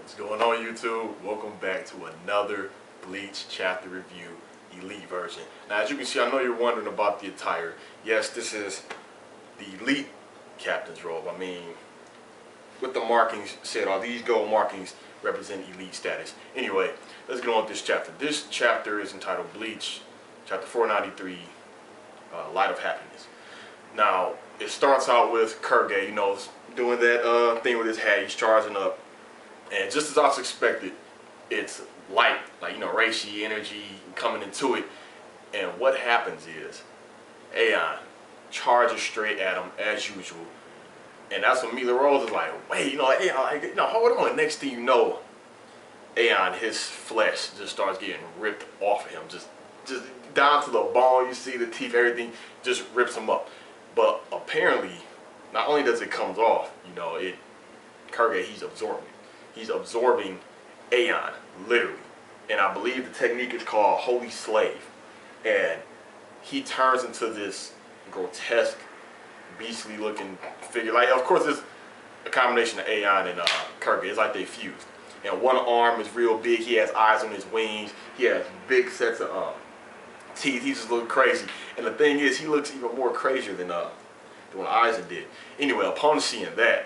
What's going on, YouTube? Welcome back to another Bleach chapter review, Elite version. Now, as you can see, I know you're wondering about the attire. Yes, this is the Elite captain's robe. I mean, with the markings said, all these gold markings represent Elite status. Anyway, let's get on with this chapter. This chapter is entitled Bleach, chapter 493, Light of Happiness. Now, it starts out with Kurge, doing that thing with his hat. He's charging up. And just as I was expected, it's light, like, reishi energy coming into it. And what happens is, Aeon charges straight at him as usual. And that's when Mila Rose is like, wait, Aeon, hold on. Next thing you know, Aeon, his flesh just starts getting ripped off of him. Just down to the bone, you see the teeth, everything just rips him up. But apparently, not only does it come off, Kurge, he's absorbing. He's absorbing Aeon, literally. And I believe the technique is called Holy Slave. And he turns into this grotesque, beastly looking figure. Like, of course, it's a combination of Aeon and Kurge. It's like they fused. And one arm is real big. He has eyes on his wings. He has big sets of teeth. He's just looking crazy. And the thing is, he looks even more crazier than what Aizen did. Anyway, upon seeing that,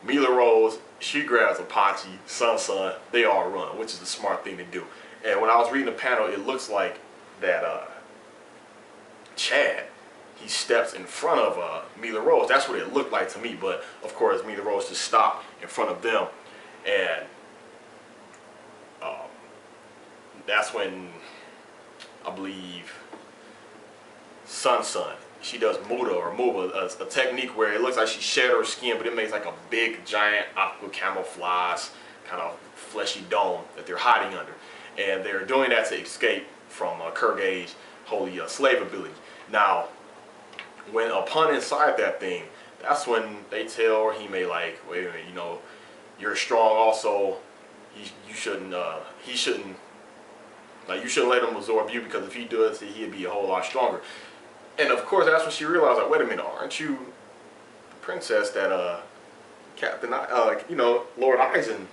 Mila Rose, she grabs Apache, Sun, they all run, which is the smart thing to do. And when I was reading the panel, it looks like that Chad, he steps in front of Mila Rose. That's what it looked like to me, but of course Mila Rose just stopped in front of them. And that's when, I believe, Sun, she does Muda, a technique where it looks like she shed her skin, but it makes like a big, giant aqua camouflage, kind of fleshy dome that they're hiding under. And they're doing that to escape from Kurge's holy slave ability. Now, when upon inside that thing, that's when they tell Hime, like, wait a minute, you're strong also. You shouldn't let him absorb you, because if he does, he'd be a whole lot stronger. And of course, that's when she realized, like, wait a minute, aren't you the princess that Captain, Lord Aizen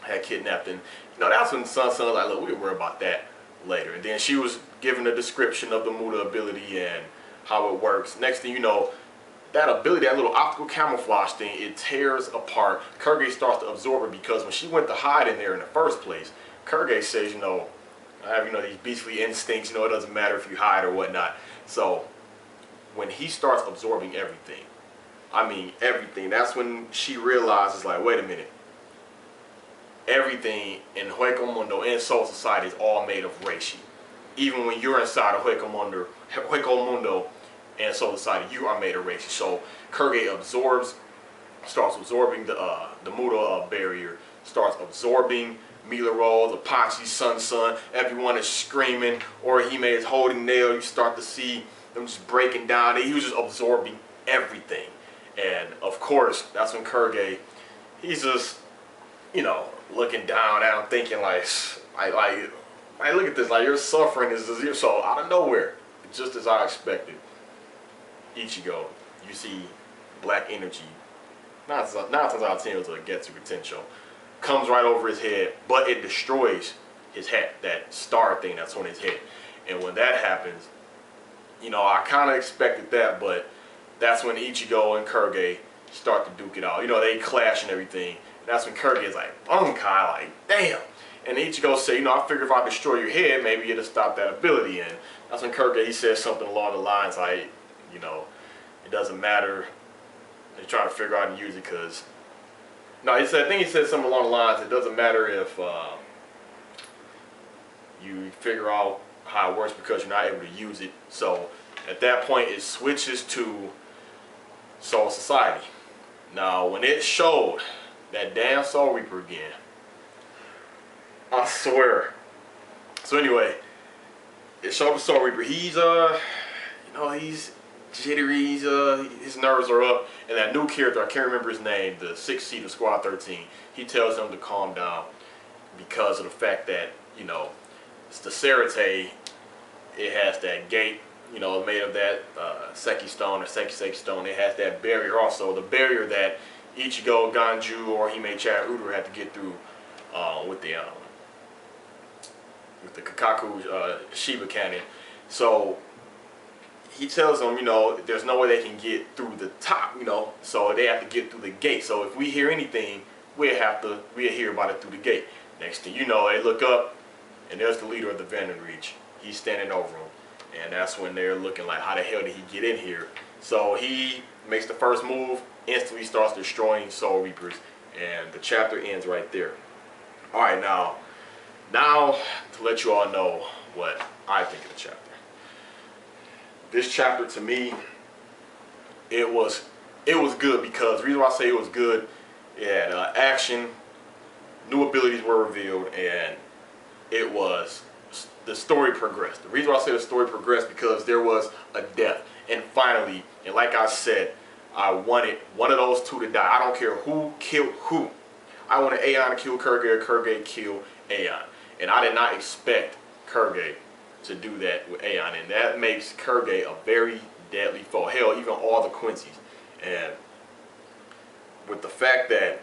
had kidnapped? And that's when Sun was like, look, we'll worry about that later. And then she was given a description of the Muda ability and how it works. Next thing you know, that ability, that little optical camouflage thing, it tears apart. Kurge starts to absorb it, because when she went to hide in there in the first place, Kurge says, I have, these beastly instincts, it doesn't matter if you hide or whatnot. So when he starts absorbing everything, I mean everything, that's when she realizes, like, wait a minute, everything in Hueco Mundo, in Soul Society, is all made of reishi. Even when you're inside of Hueco Mundo and Soul Society, you are made of reishi. So Kurge starts absorbing the Muda barrier, starts absorbing Mila Rose, Apache, Sun, everyone is screaming, or Hime is holding Nail. You start to see them just breaking down. He was just absorbing everything. And of course, that's when Kurge, he's just, looking down at him, thinking like, look at this, like, your suffering is just so out of nowhere, just as I expected. Ichigo, you see black energy, 9 times out of 10 it was a Getsu potential, comes right over his head, but it destroys his hat, that star thing that's on his head. And when that happens, I kind of expected that, but that's when Ichigo and Kurge start to duke it out. They clash and everything. And that's when Kurge is like, Bunkai, like, damn. And Ichigo say, I figure if I destroy your head, maybe it'll stop that ability. And that's when Kurge, he says something along the lines like, it doesn't matter. They're trying to figure out how to use it, because I think he said something along the lines, it doesn't matter if you figure out how it works, because you're not able to use it. So at that point, it switches to Soul Society. Now, when it showed that damn Soul Reaper again, I swear. So anyway, it showed the Soul Reaper. He's he's jittery, his nerves are up, and that new character, I can't remember his name, the 6th seed of Squad 13, he tells him to calm down, because of the fact that, it's the Serite, it has that gate, made of that Seki stone or Seki stone. It has that barrier also, the barrier that Ichigo, Ganju, or Hime Chad Udo had to get through with the Kakaku Shiba Cannon. So he tells them, you know, there's no way they can get through the top, you know, so they have to get through the gate. So if we hear anything, we'll hear about it through the gate. Next thing you know, they look up, and there's the leader of the Venom Reach. He's standing over them, and that's when they're looking like, how the hell did he get in here? So he makes the first move, instantly starts destroying Soul Reapers, and the chapter ends right there. All right, now to let you all know what I think of the chapter. This chapter, to me, it was good because the reason why I say it was good, it had action, new abilities were revealed, and the story progressed. The reason why I say the story progressed because there was a death, and finally, and like I said, I wanted one of those two to die. I don't care who killed who. I wanted Aeon to kill Kurge, or Kurge kill Aeon, and I did not expect Kurge to do that with Aeon, and that makes Kurge a very deadly foe. Hell, even all the Quincy's. And with the fact that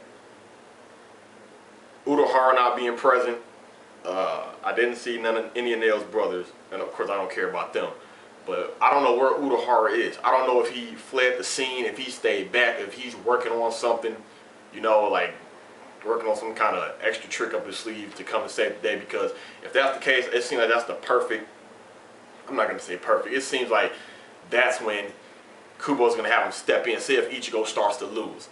Urahara not being present, I didn't see any of Nail's brothers, and of course I don't care about them. But I don't know where Urahara is. I don't know if he fled the scene, if he stayed back, if he's working on something, you know, like working on some kind of extra trick up his sleeve to come and save the day. Because if that's the case, it seems like that's the perfect, I'm not going to say perfect, it seems like that's when Kubo's going to have him step in, see if Ichigo starts to lose.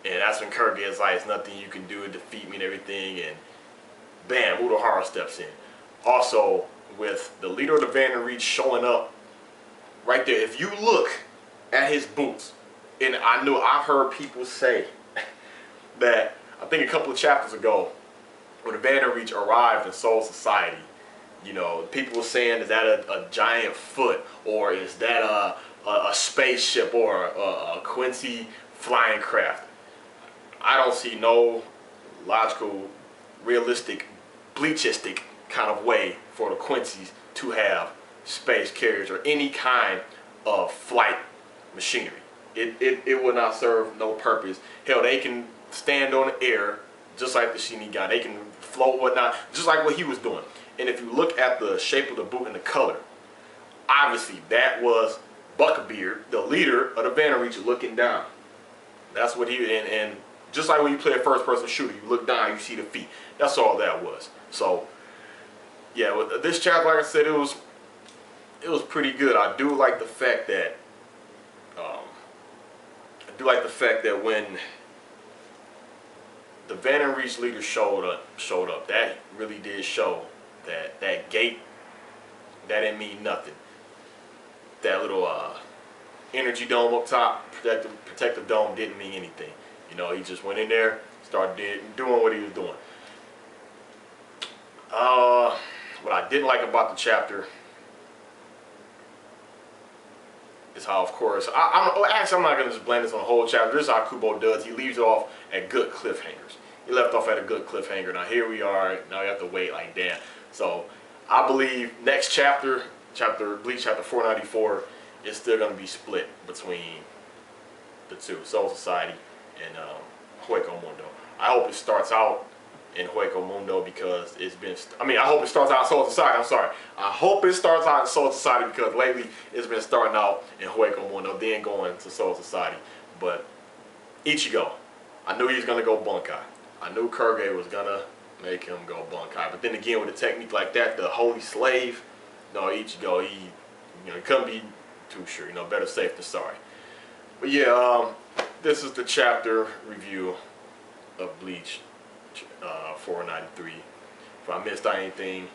And that's when Kurge is like, it's nothing you can do to defeat me and everything, and bam, Urahara steps in. Also, with the leader of the Venom Reach showing up right there, if you look at his boots, and I've heard people say that, I think a couple of chapters ago, when the Venom Reach arrived in Soul Society, you know, people were saying, is that a giant foot, or is that a spaceship, or a Quincy flying craft? I don't see no logical, realistic, Bleachistic kind of way for the Quincy's to have space carriers or any kind of flight machinery. It will not serve no purpose. Hell, they can stand on the air just like the Shinigami. They can float, whatnot, just like what he was doing. And if you look at the shape of the boot and the color, obviously that was Buckabeard, the leader of the Venom Reach, looking down. That's what he, and just like when you play a first-person shooter, you look down, you see the feet. That's all that was. So, yeah, with this chapter, like I said, it was pretty good. I do like the fact that, when the Venom Reach leader showed up, that really did show that that gate, that didn't mean nothing. That little energy dome up top, protective dome, didn't mean anything. You know, he just went in there, started doing what he was doing. What I didn't like about the chapter is how, of course, I'm not going to just blame this on the whole chapter. This is how Kubo does. He leaves it off at good cliffhangers. He left off at a good cliffhanger. Now here we are. Now we have to wait like damn. So I believe next chapter, Bleach chapter 494, is still going to be split between the two, Soul Society and Hueco Mundo. I hope it starts out in Hueco Mundo because it's been, I hope it starts out in Soul Society, I'm sorry. I hope it starts out in Soul Society because lately it's been starting out in Hueco Mundo, then going to Soul Society. But Ichigo, I knew he was going to go Bunkai. I knew Kurge was going to make him go Bunkai. But then again, with a technique like that, the Holy Slave, no, Ichigo, he couldn't be too sure. Better safe than sorry. But yeah, this is the chapter review of Bleach 493. If I missed anything,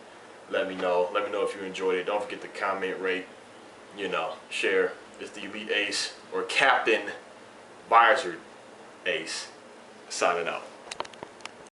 let me know. Let me know if you enjoyed it. Don't forget to comment, rate, share. It's the Elite Ace, or Captain Visored Ace, signing out.